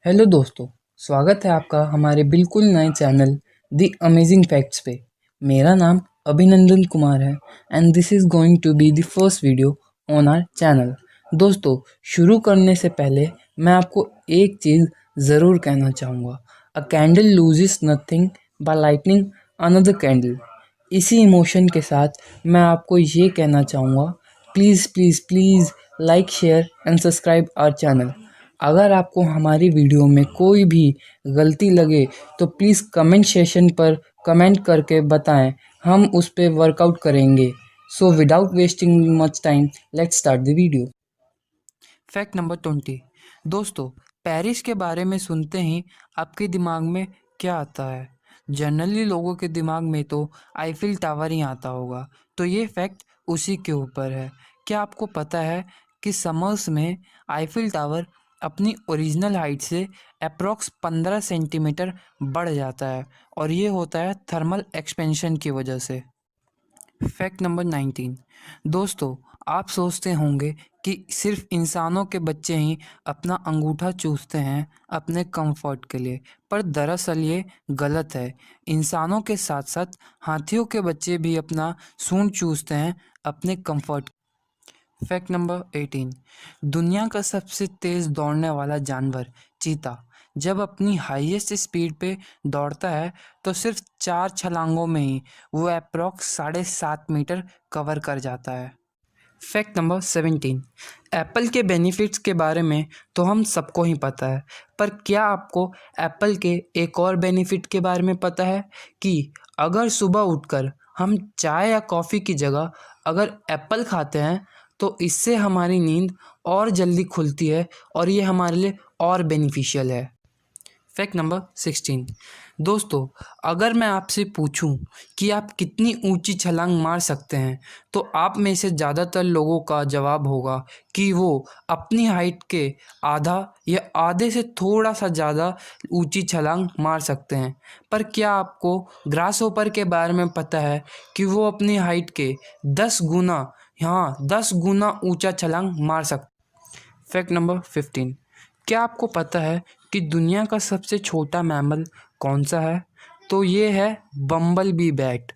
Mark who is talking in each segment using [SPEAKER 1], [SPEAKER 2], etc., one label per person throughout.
[SPEAKER 1] Hello दोस्तों, स्वागत है आपका हमारे बिल्कुल नए चैनल द अमेजिंग फैक्ट्स पे। मेरा नाम अभिनंदन कुमार है and this is going to be the first video on our channel. दोस्तों, शुरू करने से पहले मैं आपको एक चीज़ ज़रूर कहना चाहूँगा। A candle loses nothing by lightning another candle. इसी इमोशन के साथ मैं आपको ये कहना चाहूँगा, please please please like share and subscribe our channel. अगर आपको हमारी वीडियो में कोई भी गलती लगे तो प्लीज़ कमेंट सेशन पर कमेंट करके बताएं, हम उस पर वर्कआउट करेंगे। So without wasting much time, let's start the video. Fact number 20। दोस्तों, पेरिस के बारे में सुनते ही आपके दिमाग में क्या आता है? जनरली लोगों के दिमाग में तो आईफिल टावर ही आता होगा, तो ये फैक्ट उसी के ऊपर है। क्या आपको पता है कि समर्स में आईफिल टावर अपनी ओरिजिनल हाइट से अप्रॉक्स 15 सेंटीमीटर बढ़ जाता है, और ये होता है थर्मल एक्सपेंशन की वजह से। Fact number 19। दोस्तों, आप सोचते होंगे कि सिर्फ इंसानों के बच्चे ही अपना अंगूठा चूसते हैं अपने कंफर्ट के लिए, पर दरअसल ये गलत है। इंसानों के साथ साथ हाथियों के बच्चे भी अपना सूंड चूसते हैं अपने कंफर्ट। Fact number 18। दुनिया का सबसे तेज़ दौड़ने वाला जानवर चीता जब अपनी हाईएस्ट स्पीड पे दौड़ता है तो सिर्फ 4 छलांगों में ही वो अप्रॉक्स 7.5 मीटर कवर कर जाता है। Fact number 17। एप्पल के बेनिफिट्स के बारे में तो हम सबको ही पता है, पर क्या आपको एप्पल के एक और बेनिफिट के बारे में पता है कि अगर सुबह उठकर हम चाय या कॉफ़ी की जगह अगर एप्पल खाते हैं तो इससे हमारी नींद और जल्दी खुलती है और ये हमारे लिए और बेनिफिशियल है। Fact number 16। दोस्तों, अगर मैं आपसे पूछूं कि आप कितनी ऊंची छलांग मार सकते हैं तो आप में से ज़्यादातर लोगों का जवाब होगा कि वो अपनी हाइट के आधा या आधे से थोड़ा सा ज़्यादा ऊंची छलांग मार सकते हैं। पर क्या आपको ग्रास हॉपर के बारे में पता है कि वो अपनी हाइट के 10 गुना, हाँ 10 गुना ऊंचा छलांग मार सकते। Fact number 15। क्या आपको पता है कि दुनिया का सबसे छोटा मैमल कौन सा है? तो ये है बम्बल बी बैट।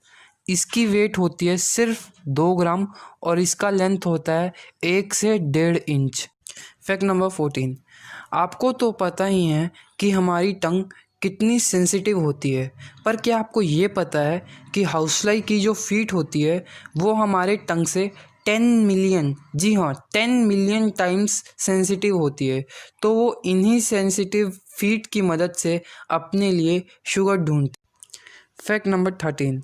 [SPEAKER 1] इसकी वेट होती है सिर्फ 2 ग्राम और इसका लेंथ होता है 1 से 1.5 इंच। Fact number 14। आपको तो पता ही है कि हमारी टंग कितनी सेंसिटिव होती है, पर क्या आपको ये पता है कि हाउसफ्लाई की जो फीट होती है वो हमारे टंग से 10 मिलियन, जी हाँ 10 मिलियन टाइम्स सेंसिटिव होती है। तो वो इन्हीं सेंसिटिव फीट की मदद से अपने लिए शुगर ढूंढती। Fact number 13।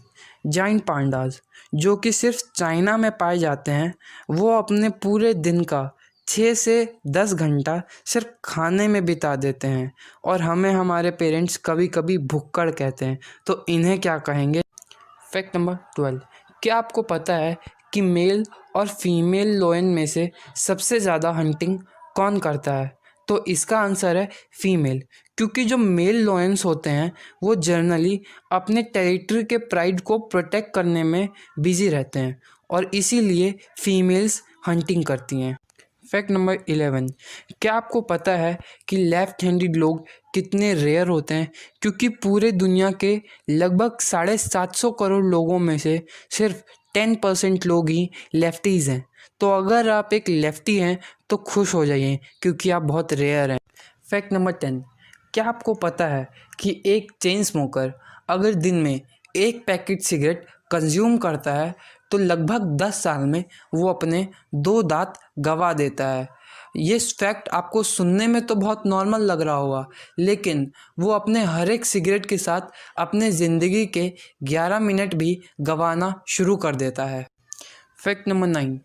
[SPEAKER 1] जाइंट पांडाज जो कि सिर्फ चाइना में पाए जाते हैं, वो अपने पूरे दिन का 6 से 10 घंटा सिर्फ खाने में बिता देते हैं, और हमें हमारे पेरेंट्स कभी कभी भुक्कड़ कहते हैं, तो इन्हें क्या कहेंगे? Fact number 12। क्या आपको पता है कि मेल और फीमेल लोयन में से सबसे ज़्यादा हंटिंग कौन करता है? तो इसका आंसर है फीमेल, क्योंकि जो मेल लोयंस होते हैं वो जनरली अपने टेरिटरी के प्राइड को प्रोटेक्ट करने में बिजी रहते हैं, और इसीलिए फीमेल्स हंटिंग करती हैं। Fact number 11। क्या आपको पता है कि लेफ़्ट हैंडेड लोग कितने रेयर होते हैं? क्योंकि पूरे दुनिया के लगभग 750 करोड़ लोगों में से सिर्फ 10% लोग ही लेफ्टीज़ हैं। तो अगर आप एक लेफ्टी हैं तो खुश हो जाइए, क्योंकि आप बहुत रेयर हैं। Fact number 10। क्या आपको पता है कि एक चेन स्मोकर अगर दिन में एक पैकेट सिगरेट कंज्यूम करता है तो लगभग 10 साल में वो अपने 2 दांत गंवा देता है? ये फैक्ट आपको सुनने में तो बहुत नॉर्मल लग रहा होगा, लेकिन वो अपने हर एक सिगरेट के साथ अपने ज़िंदगी के 11 मिनट भी गंवाना शुरू कर देता है। Fact number 9।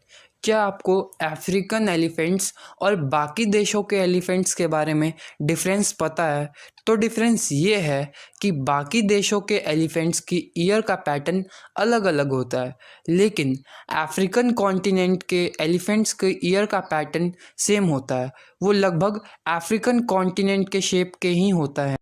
[SPEAKER 1] क्या आपको अफ्रीकन एलिफेंट्स और बाकी देशों के एलिफेंट्स के बारे में डिफरेंस पता है? तो डिफरेंस ये है कि बाकी देशों के एलिफेंट्स की ईयर का पैटर्न अलग अलग होता है, लेकिन अफ्रीकन कॉन्टिनेंट के एलिफेंट्स के ईयर का पैटर्न सेम होता है। वो लगभग अफ्रीकन कॉन्टिनेंट के शेप के ही होता है।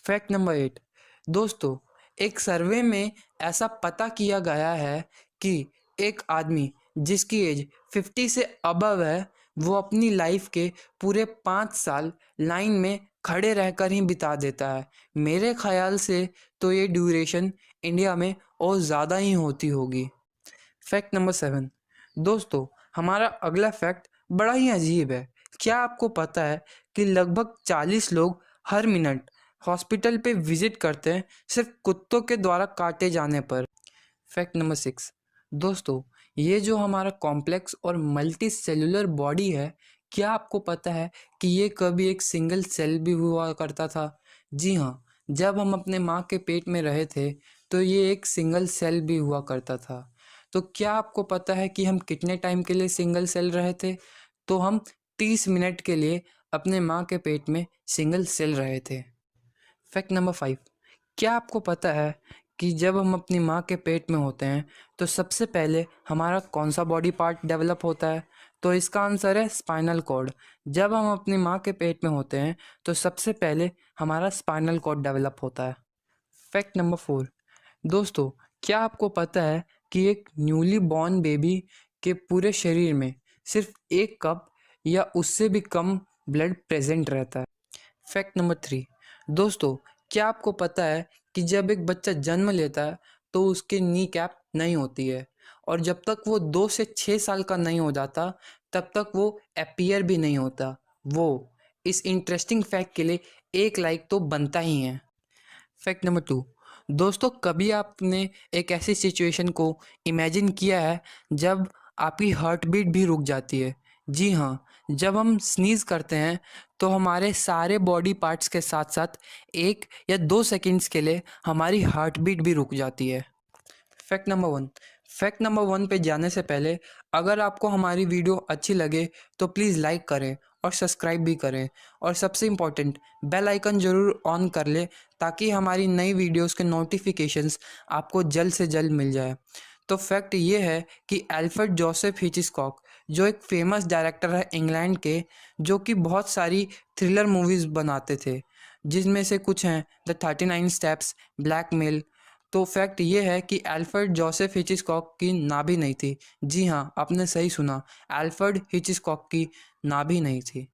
[SPEAKER 1] Fact number 8। दोस्तों, एक सर्वे में ऐसा पता किया गया है कि एक आदमी जिसकी एज 50 से अबव है वो अपनी लाइफ के पूरे 5 साल लाइन में खड़े रहकर ही बिता देता है। मेरे ख्याल से तो ये ड्यूरेशन इंडिया में और ज़्यादा ही होती होगी। Fact number 7। दोस्तों, हमारा अगला फैक्ट बड़ा ही अजीब है। क्या आपको पता है कि लगभग 40 लोग हर मिनट हॉस्पिटल पे विजिट करते हैं सिर्फ कुत्तों के द्वारा काटे जाने पर। Fact number 6। दोस्तों, ये जो हमारा कॉम्प्लेक्स और मल्टी सेलुलर बॉडी है, क्या आपको पता है कि ये कभी एक सिंगल सेल भी हुआ करता था? जी हाँ, जब हम अपने माँ के पेट में रहे थे तो ये एक सिंगल सेल भी हुआ करता था। तो क्या आपको पता है कि हम कितने टाइम के लिए सिंगल सेल रहे थे? तो हम 30 मिनट के लिए अपने माँ के पेट में सिंगल सेल रहे थे। Fact number 5। क्या आपको पता है कि जब हम अपनी माँ के पेट में होते हैं तो सबसे पहले हमारा कौन सा बॉडी पार्ट डेवलप होता है? तो इसका आंसर है स्पाइनल कॉर्ड। जब हम अपनी माँ के पेट में होते हैं तो सबसे पहले हमारा स्पाइनल कॉर्ड डेवलप होता है। Fact number 4। दोस्तों, क्या आपको पता है कि एक न्यूली बॉर्न बेबी के पूरे शरीर में सिर्फ 1 कप या उससे भी कम ब्लड प्रेजेंट रहता है? Fact number 3। दोस्तों, क्या आपको पता है कि जब एक बच्चा जन्म लेता है तो उसके नी कैप नहीं होती है, और जब तक वो 2 से 6 साल का नहीं हो जाता तब तक वो अपीयर भी नहीं होता। वो इस इंटरेस्टिंग फैक्ट के लिए 1 लाइक तो बनता ही है। Fact number 2। दोस्तों, कभी आपने एक ऐसी सिचुएशन को इमेजिन किया है जब आपकी हार्ट बीट भी रुक जाती है? जी हाँ, जब हम स्नीज़ करते हैं तो हमारे सारे बॉडी पार्ट्स के साथ साथ 1 या 2 सेकंड्स के लिए हमारी हार्ट बीट भी रुक जाती है। Fact number 1। फैक्ट नंबर 1 पे जाने से पहले, अगर आपको हमारी वीडियो अच्छी लगे तो प्लीज़ लाइक करें और सब्सक्राइब भी करें, और सबसे इम्पोर्टेंट बेल आइकन ज़रूर ऑन कर लें ताकि हमारी नई वीडियोस के नोटिफिकेशंस आपको जल्द से जल्द मिल जाए। तो फैक्ट ये है कि अल्फ्रेड जोसेफ हिचकॉक, जो एक फेमस डायरेक्टर है इंग्लैंड के, जो कि बहुत सारी थ्रिलर मूवीज़ बनाते थे, जिसमें से कुछ हैं द 39 स्टेप्स, ब्लैकमेल। तो फैक्ट ये है कि अल्फ्रेड जोसेफ हिचकॉक की नाभि नहीं थी। जी हाँ, आपने सही सुना, अल्फ्रेड हिचकॉक की नाभि नहीं थी।